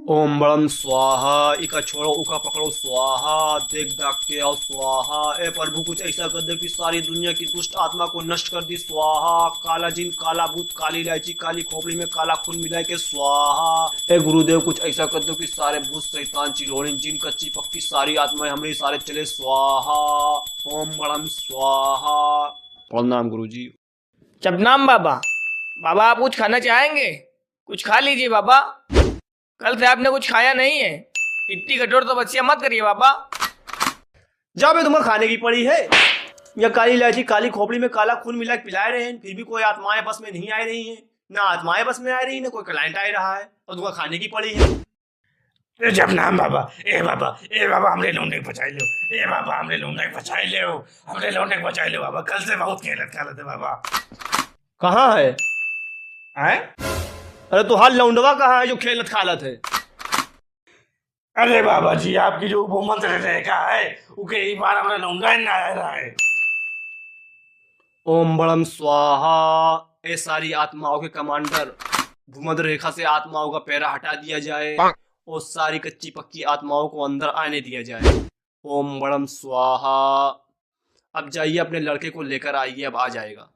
ओम बड़म स्वाहा। इका छोड़ो उका पकड़ो स्वाहा। देख दाग के आओ स्वाहा। ए प्रभु कुछ ऐसा कर दे कि सारी दुनिया की दुष्ट आत्मा को नष्ट कर दी स्वाहा। काला जिन काला भूत काली इलायची काली खोपड़ी में काला खून मिला के स्वाहा। ए गुरुदेव कुछ ऐसा कर दो कि सारे भूत शैतान चिड़ोड़िन जिन कच्ची पक्की सारी आत्माएं हमारी सारे चले स्वाहा। ओम बड़म स्वाहा। प्रणाम गुरु जी। शबनाम बाबा। बाबा आप कुछ खाना चाहेंगे? कुछ खा लीजिए बाबा। कल से आपने कुछ खाया नहीं है। इतनी कठोर तो बच्चियां मत करिए बाबा। जब तुम्हें खाने की पड़ी है या काली इलायची काली खोपड़ी में काला खून मिला के पिला रहे हैं, फिर भी कोई आत्माएं बस में नहीं आ रही हैं। ना आत्माएं बस में आ रही है, ना कोई क्लाइंट आ रहा है, और तुम्हें खाने की पड़ी है। जब नाम बाबा ए बाबा हमरे लौंडे को बचाई लो। ए बाबा हमरे लौंडे को बचाई लो। हमरे लौंडे को बचाई लो बाबा। कल से बहुत खेलत है बाबा। कहाँ है? हैं? अरे तो हाल लौंडवा कहाँ है जो खेलत खालत है? अरे बाबा जी आपकी जो वो मंत्र रेखा है उके एक बार हमारा लौंडा ना आ रहा है। ओम बड़म स्वाहा। ए सारी आत्माओं के कमांडर भूमध्य रेखा से आत्माओं का पैरा हटा दिया जाए और सारी कच्ची पक्की आत्माओं को अंदर आने दिया जाए। ओम बड़म स्वाहा। अब जाइए अपने लड़के को लेकर आइए, अब आ जाएगा।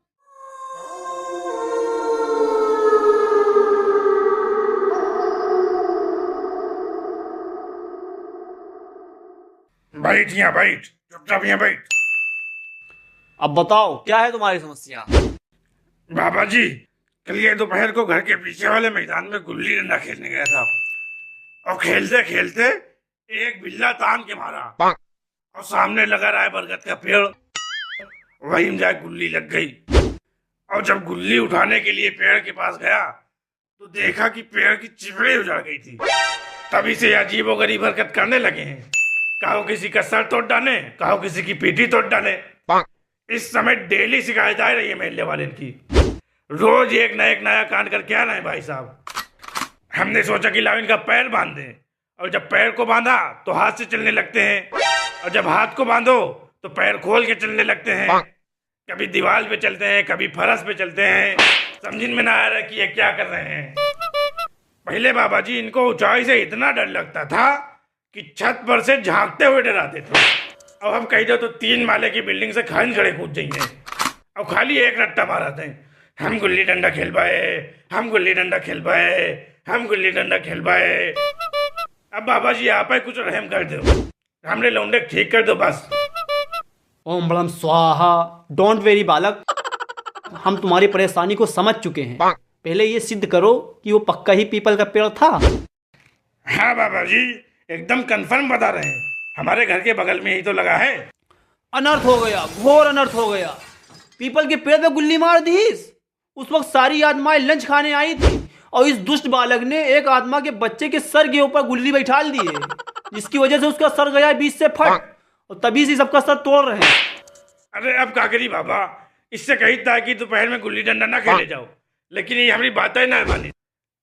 बैठ यहाँ बैठ। चुपचाप यहाँ बैठ। अब बताओ क्या है तुम्हारी समस्या? बाबा जी कल ये दोपहर को घर के पीछे वाले मैदान में गुल्ली डंडा खेलने गया था और खेलते खेलते एक बिल्ला तान के मारा और सामने लगा रहा है बरगद का पेड़। वहीं में जाके गुल्ली लग गई और जब गुल्ली उठाने के लिए पेड़ के पास गया तो देखा कि पेड़ की चिपड़ी उजड़ गई थी। तभी से अजीबोगरीब हरकत करने लगे हैं। कहो किसी का सर तोड़ डाले, कहो किसी की पीठी तोड़ डाले। इस समय डेली शिकायत आ रही है मेले वाले की। रोज एक नया कांड करके आना है भाई साहब। हमने सोचा कि लाओ इनका पैर बांध दें, और जब पैर को बांधा तो हाथ से चलने लगते हैं, और जब हाथ को बांधो तो पैर खोल के चलने लगते हैं। कभी दीवार पे चलते हैं, कभी फरस पे चलते हैं। समझ में ना आ रहा कि ये क्या कर रहे हैं। पहले बाबा जी इनको ऊंचाई से इतना डर लगता था कि छत पर से झांकते हुए डराते थे। अब हम कह दो तो 3 माले की बिल्डिंग से खान खड़े कूद जाएंगे। अब खाली एक रट्टा मारते हैं, हम गुल्ली डंडा खेल पाए, हम गुल्ली डंडा खेल पाए, हम गुल्ली डंडा खेल पाए। अब बाबा जी आप ही कुछ रहम कर दो, हमने लौंडे ठीक कर दो बस। ओम बड़म स्वाहा। डोंट वेरी बालक, हम तुम्हारी परेशानी को समझ चुके हैं। पहले ये सिद्ध करो कि वो पक्का ही पीपल का पेड़ था। हाँ बाबा जी एकदम कंफर्म बता रहे हैं, हमारे घर के बगल में ही तो लगा है। अनर्थ हो गया, घोर अनर्थ हो गया। पीपल के पेड़ पे गुल्ली मार दी। उस वक्त सारी आत्माएं लंच खाने आई थी और इस दुष्ट बालक ने एक आत्मा के बच्चे के सर के ऊपर गुल्ली बैठाल दी है, जिसकी वजह से उसका सर गया बीच से फट, और तभी से सबका सर तोड़ रहे हैं। अरे अब का करी बाबा, इससे कही था कि दोपहर में गुल्ली डंडा ना खेले जाओ, लेकिन ये हमारी बात ही ना मानी।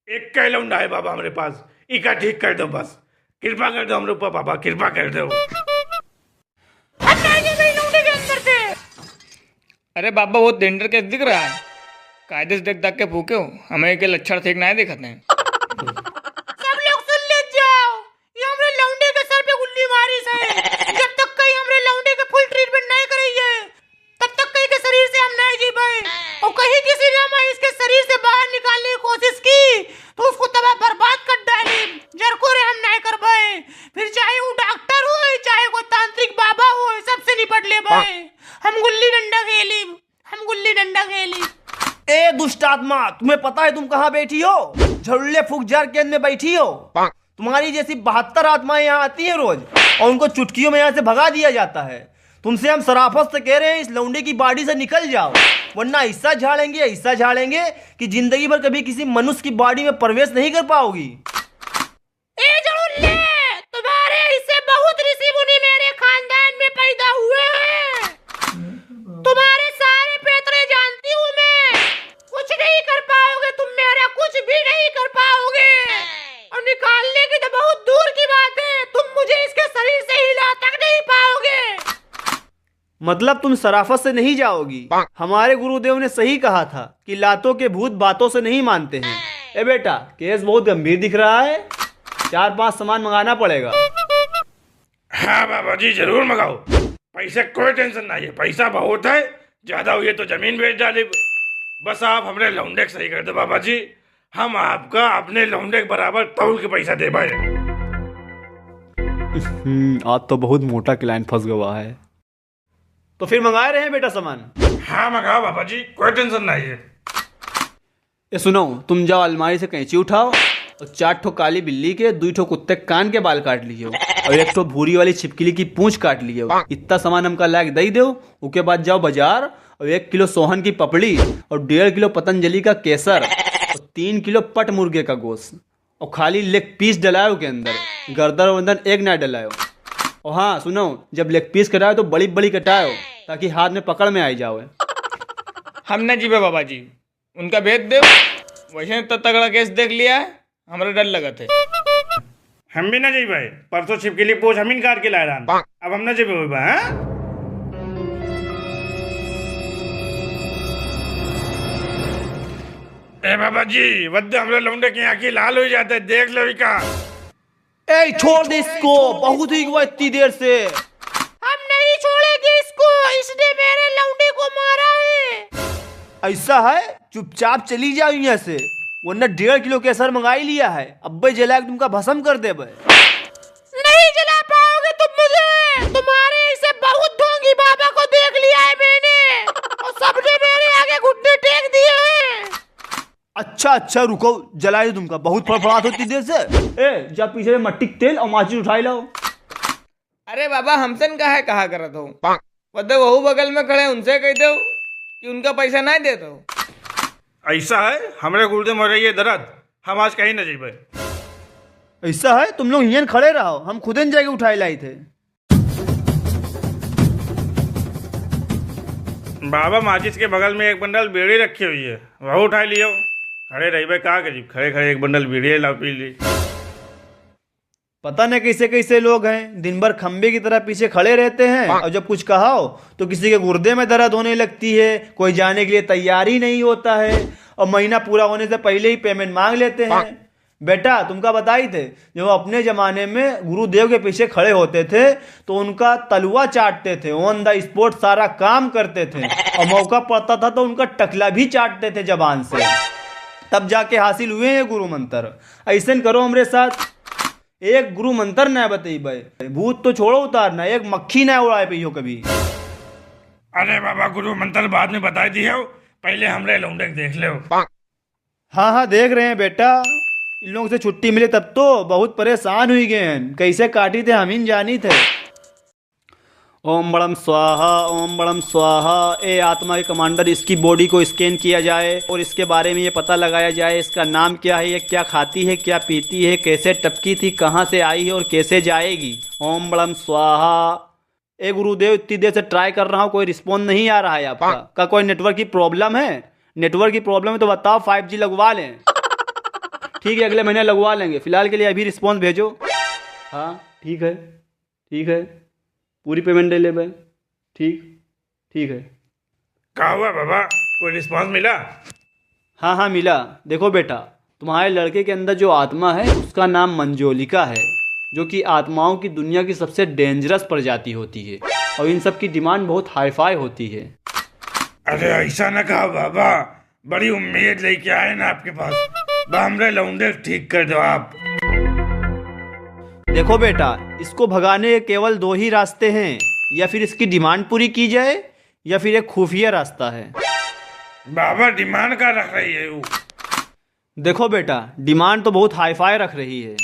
एक का लौंडा है बाबा हमारे पास, इका ठीक कर दो बस। कृपा कर दो हमरे ऊपर बाबा, कृपा कर दो। अरे बाबा वो टेंडर कैसे दिख रहा है? कायदे से देख दाग के फूके हो, हमें के लक्षण ठीक ना दिखते हैं। सब लोग सुन ले जाओ, ये हमरे लौंडे के सर पे गुल्ली मारी है। जब तक कहीं हमरे लौंडे के फुल ट्रीटमेंट नहीं करी है तब तक कहीं के शरीर से हम नहीं जी पाए। और कहीं किसी ने हमें इसके शरीर से बाहर निकालने की कोशिश की तो उसको तबाह बर्बाद कर डाले। जरको रे हम नहीं कर पाए, फिर चाहे वो डॉक्टर हो चाहे कोई तांत्रिक बाबा हो, सबसे निपट ले पाए। हम गुल्ली डंडा खेली, हम गुल्ली डंडा खेली। ए दुष्ट आत्मा, तुम्हें पता है तुम कहाँ बैठी हो? झरुल्ले फुकजार केंद्र में बैठी हो। तुम्हारी जैसी 72 आत्माएं यहाँ आती हैं रोज, और उनको चुटकियों में यहाँ से भगा दिया जाता है। तुमसे हम सराफत से कह रहे हैं, इस लौंडे की बॉडी से निकल जाओ, वरना ऐसा झाड़ेंगे कि जिंदगी भर कभी किसी मनुष्य की बॉडी में प्रवेश नहीं कर पाओगी। ए झरुल्ले, तुम्हारे इससे बहुत ऋषि मुनि मेरे खानदान में पैदा हुए हैं। तुम्हारे सारे पैतरे जानती हूँ मैं। कुछ नहीं कर पाओगे तुम, मेरा कुछ भी नहीं कर पाओगे। और निकालने की तो बहुत दूर की बात है, तुम मुझे इसके शरीर से हिला तक नहीं पाओगे। मतलब तुम सराफत से नहीं जाओगी? हमारे गुरुदेव ने सही कहा था कि लातों के भूत बातों से नहीं मानते हैं। ए बेटा, केस बहुत गंभीर दिख रहा है। 4-5 सामान मंगाना पड़ेगा। हाँ बाबा जी जरूर मंगाओ, पैसे कोई टेंशन नहीं है, पैसा बहुत है, ज्यादा हुई तो जमीन बेच डाले। बस आप हमरे लौंडे सही कर दो बाबा जी, हम आपका अपने लौंडे के बराबर तौल के पैसा दे भाई। आज तो बहुत मोटा क्लाइंट फंस गया है। तो फिर मंगाए रहे हैं बेटा सामान? हाँ मंगाओ बाबा जी, कोई टेंशन नहीं है। ये सुनो, तुम जाओ अलमारी से कैंची उठाओ और 4 ठो काली बिल्ली के, 2 ठो कुत्ते के कान के बाल काट लियो और 1 ठो भूरी वाली छिपकली की पूंछ काट लियो। इतना सामान हमका लायक दे दो। उसके बाद जाओ बाजार और 1 किलो सोहन की पपड़ी और 1.5 किलो पतंजलि का केसर और 3 किलो पट मुर्गे का गोश्त और खाली लेग पीस डलाओ के अंदर, गर्दन वर्दन एक ना डलाओ। और हाँ सुनो, जब लेग पीस कटाओ तो बड़ी बड़ी कटाओ ताकि हाथ में पकड़ में आई जाओ। हम न जीवे बाबा जी, उनका भेद दे। वैसे तो तगड़ा केस देख लिया है, हमारा डर लगा थे। हम भी ना जाई भाई, परसों छिपकली पोछ हम ही काट के लाए रहन, अब हम ना जाबे भाई। हाँ ए बाबा जी, वद्दे हमरे लौंडे की आंखें लाल हो जाते, देख लो का। ए छोड़ दे इसको, बहुत ही हुआ इतनी देर से। हम नहीं छोड़ेंगे इसको, इसने मेरे लौंडे को मारा है। ऐसा है, चुपचाप चली जाओ यहाँ से, वरना 1.5 किलो केसर मंगाई लिया है, अब्बे जला के तुमका भस्म कर दे। नहीं जला पाओगे तुम मुझे, तुम्हारे इसे बहुत ढोंगी बाबा को देख लिया है मैंने और सबने मेरे आगे घुटने टेक दिए हैं। अच्छा रुको, जलाए तुमका बहुत फड़फड़ाहट होती देर से। ए जा पीछे से मट्टी के तेल और माचिस उठाई लाओ। अरे बाबा हमसन कहा करत हो, पता वहू बगल में खड़े उनसे कह दो कि उनका पैसा नहीं दे दो। ऐसा है, हमरे गुर्दे में रही है दर्द, हम आज कहीं ना जाइए। ऐसा है, तुम लोग यहाँ खड़े रहो, हम खुद न जाके उठाई लाई थे। बाबा माचिस के बगल में एक बंडल बीड़ी रखी हुई है, वह उठा लियो। खड़े रही भाई, कहा करीब खड़े खड़े एक बंडल बीड़ी ला पी ली। पता नहीं कैसे कैसे लोग हैं, दिन भर खंबे की तरह पीछे खड़े रहते हैं और जब कुछ कहा हो तो किसी के गुर्दे में दर्द होने लगती है, कोई जाने के लिए तैयार ही नहीं होता है और महीना पूरा होने से पहले ही पेमेंट मांग लेते हैं। बेटा तुमका बताई थे, जब अपने जमाने में गुरुदेव के पीछे खड़े होते थे तो उनका तलवा चाटते थे, ऑन द स्पॉट सारा काम करते थे और मौका पड़ता था तो उनका टकला भी चाटते थे जबान से, तब जाके हासिल हुए हैं गुरु मंत्र। ऐसे करो हमरे साथ, एक गुरु मंत्र ना बताई भाई, भूत तो छोड़ो उतारना, एक मक्खी ना उड़ाए पियो कभी। अरे बाबा गुरु मंत्र बाद में बता दिए हो, पहले हमरे लौंडे देख ले। हाँ देख रहे हैं बेटा, इन लोगों से छुट्टी मिले तब तो बहुत परेशान हुई गए हैं, कैसे काटी थे हम ही जानी थे। ओम बड़म स्वाहा, ओम बड़म स्वाहा। ए आत्मा के कमांडर, इसकी बॉडी को स्कैन किया जाए और इसके बारे में ये पता लगाया जाए इसका नाम क्या है, ये क्या खाती है, क्या पीती है, कैसे टपकी थी, कहाँ से आई है और कैसे जाएगी। ओम बड़म स्वाहा। ए गुरुदेव, इतनी देर से ट्राई कर रहा हूँ, कोई रिस्पॉन्स नहीं आ रहा है आपका। का कोई नेटवर्क की प्रॉब्लम है? नेटवर्क की प्रॉब्लम है तो बताओ, 5G लगवा लें। ठीक है, अगले महीने लगवा लेंगे, फिलहाल के लिए अभी रिस्पॉन्स भेजो। हाँ ठीक है, पूरी पेमेंट ले ले भाई। ठीक है। क्या हुआ बाबा, कोई रिस्पांस मिला? हाँ मिला। देखो बेटा, तुम्हारे लड़के के अंदर जो आत्मा है उसका नाम मंजोलिका है, जो कि आत्माओं की दुनिया की सबसे डेंजरस प्रजाति होती है और इन सब की डिमांड बहुत हाईफाई होती है। अरे ऐसा ना कहा बाबा, बड़ी उम्मीद लेके आए ना आपके पास, हमरे लौंडे ठीक कर दो आप। देखो बेटा, इसको भगाने के केवल 2 ही रास्ते हैं, या फिर इसकी डिमांड पूरी की जाए या फिर एक खुफिया रास्ता है। बाबा डिमांड का रख रही है वो? देखो बेटा, डिमांड तो बहुत हाईफाई रख रही है।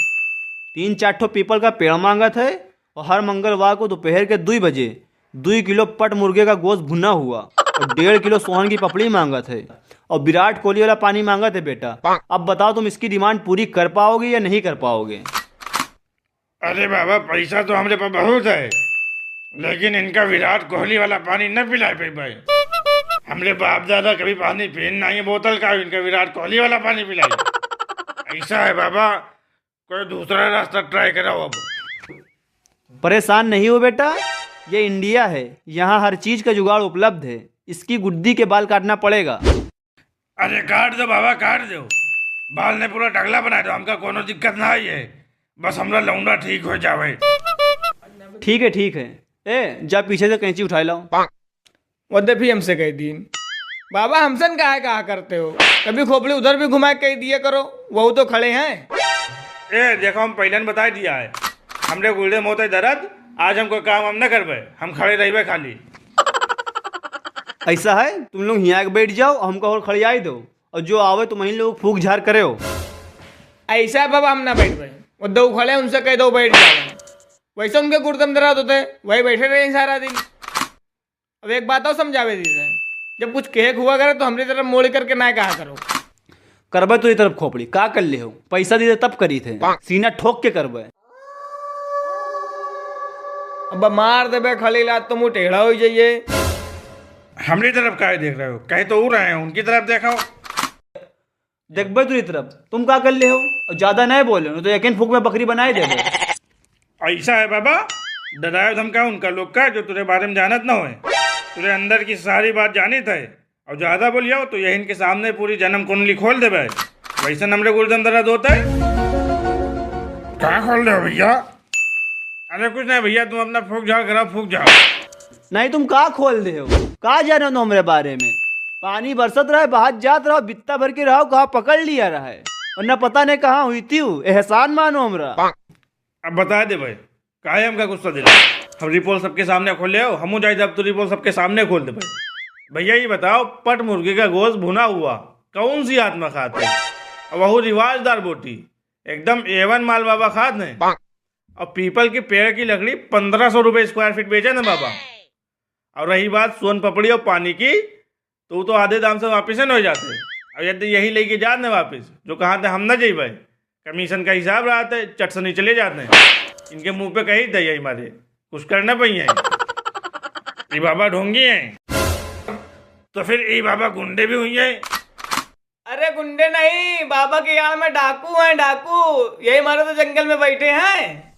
3-4 ठो पीपल का पेड़ मांगत है और हर मंगलवार को दोपहर के 2 बजे 2 किलो पट मुर्गे का गोश्त भुना हुआ और 1.5 किलो सोहन की पपड़ी मांगत है और विराट कोहली वाला पानी मांगत है। बेटा अब बताओ, तुम इसकी डिमांड पूरी कर पाओगे या नहीं कर पाओगे? अरे बाबा, पैसा तो हमारे पास बहुत है, लेकिन इनका विराट कोहली वाला पानी न पिला पे भाई। हमरे बाप दादा कभी पानी पीन नहीं है बोतल का, इनका विराट कोहली वाला पानी पिलाई। ऐसा है बाबा, कोई दूसरा रास्ता ट्राई कराओ। अब परेशान नहीं हो बेटा, ये इंडिया है, यहाँ हर चीज का जुगाड़ उपलब्ध है। इसकी गुड्डी के बाल काटना पड़ेगा। अरे काट दो बाबा, काट दो, बाल ने पूरा टगला बना दो, हमका कोनो दिक्कत ना आई है, बस हमरा लौंडा ठीक हो जावे। ठीक है। ए जा पीछे से कैंची उठाए लाओ। वो भी हमसे कह दी बाबा, हमसे कहा करते हो, कभी खोपड़ी उधर भी घुमा के कह दिया करो, वह तो खड़े हैं। ए देखो, हम पहले बता दिया है, हमरे गुर्दे मोते दर्द, आज हम कोई काम हम न करबे, हम खड़े रहिबे खाली। ऐसा है, तुम लोग यहाँ के बैठ जाओ, हमको और खड़ियाई दो, और जो आवे तुम वहीं लोग फूक झाड़ करे हो। ऐसा है बाबा, हम ना बैठ पाए, वो दो खड़े उनसे कह दो बैठ जाओ, वैसे उनके गुर्दम दर्द होते, वही बैठे रहे सारा दिन। अब एक बात और समझावे दीजिए, जब कुछ केक हुआ करे तो हमारी तरफ मोड़ करके ना कहा करो। करबे तो ये तरफ खोपड़ी का कर ले हो, पैसा दे तब करी थे, सीना ठोक के करबे। अब मार देबे खली लात तो मुँह टेढ़ा हो जाइए। हमरी तरफ काहे देख रहे हो, कहे तो उड़ रहे हैं, उनकी तरफ देखो। देखबे तो ये तरफ, तुम का कर ले हो, और ज्यादा नहीं बोले तो यकीन फूक में बकरी बनाए दे। ऐसा है बाबा, डरायो धमका उनका लोग का जो तुझे बारे में जानत ना होए, तुझे अंदर की सारी बात जानी थे, और ज्यादा बोलियो तो यही इनके सामने पूरी जन्म कुंडली खोल देबे, वैसे नमरे गुर्दम दर्द होता है। कहाँ खोल रहे हो भैया? अरे कुछ नहीं भैया, तुम अपना फूक झाड़ करा, फूक झाड़। नहीं तुम का खोल दे हो, का जानो तो हमारे बारे में, पानी बरसत रहा है, बाहर जात रहो, बित्ता भर के रहो, कहाँ पकड़ लिया रहा है, और न पता नहीं कहाँ हुई थी, एहसान मानो हमरा। अब बता दे भाई, काहे हमका गुस्सा दिला, हम रिपोर्ट सबके सामने खोले हो, हमू जाए जब तो रिपोर्ट सबके सामने खोल दे भाई। भैया ये बताओ, पट मुर्गी का गोश्त भुना हुआ कौन सी आत्मा खाते, और वह रिवाजदार बोटी एकदम A1 माल बाबा खाते हैं, और पीपल के पेड़ की लकड़ी 1500 रुपये स्क्वायर फीट बेचे ना बाबा। और रही बात सोन पपड़ी और पानी की, तो तो आधे दाम से वापिस न हो जाते, और यदि यही लेके जाते वापिस, जो कहा थे हम न जाई भाई, कमीशन का हिसाब रहते, चट से नहीं चले जाते हैं, इनके मुंह पे कही दे हमारे कुछ करना पई है। ये बाबा ढोंगी हैं, तो फिर ये बाबा गुंडे भी हुई हैं। अरे गुंडे नहीं, बाबा के यार में डाकू हैं, डाकू, यही मारे तो जंगल में बैठे हैं।